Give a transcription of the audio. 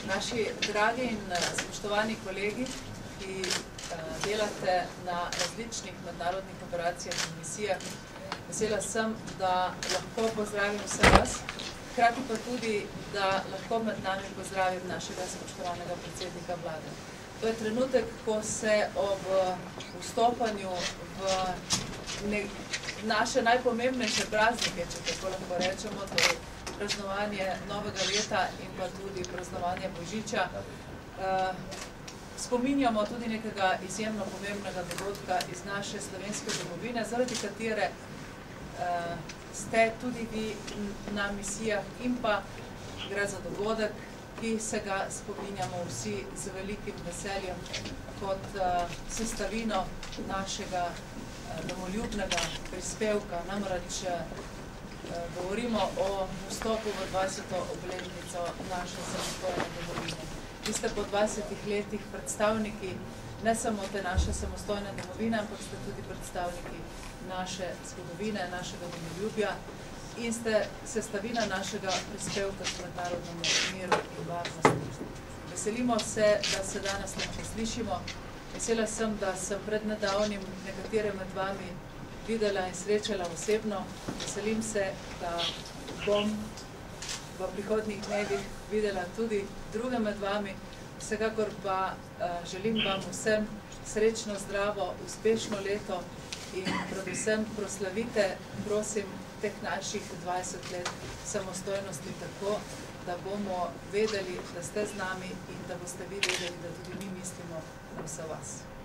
Naši dragi in spoštovani kolegi, ki delate na različnih mednarodnih operacijah in misijah, vesela sem, da lahko pozdravim vse vas, hkrati pa tudi, da lahko med nami pozdravim našega spoštovanega predsednika vlade. To je trenutek, ko se ob vstopanju v naše najpomembnejše praznike, če tako lahko rečemo, torej praznovanje novega leta in pa tudi praznovanje Božiča, spominjamo tudi nekega izjemno pomembnega dogodka iz naše slovenske domovine, zaradi katere ste tudi vi na misijah in pa gre za dogodek, ki se ga spominjamo vsi z velikim veseljem kot sestavino našega domoljubnega prispevka. Namreč govorimo o vstopu v 20. obletnico naše samostojne domovine. Vi ste po 20 letih predstavniki ne samo te naše samostojne domovine, ampak ste tudi predstavniki naše zgodovine, našega domoljubja in ste sestavina našega prispevka k mednarodnemu miru in varnosti. Veselimo se, da se danes lahko slišimo. Vesela sem, da sem pred nedavnim nekatere med vami videla in srečala osebno. Veselim se, da bom v prihodnjih dnevih videla tudi druge med vami. Vsekakor pa želim vam vsem srečno, zdravo, uspešno leto in predvsem proslavite, prosim, teh naših 20 let samostojnosti tako, da bomo vedeli, da ste z nami in da boste vi vedeli, da tudi mi mislimo na vse vas.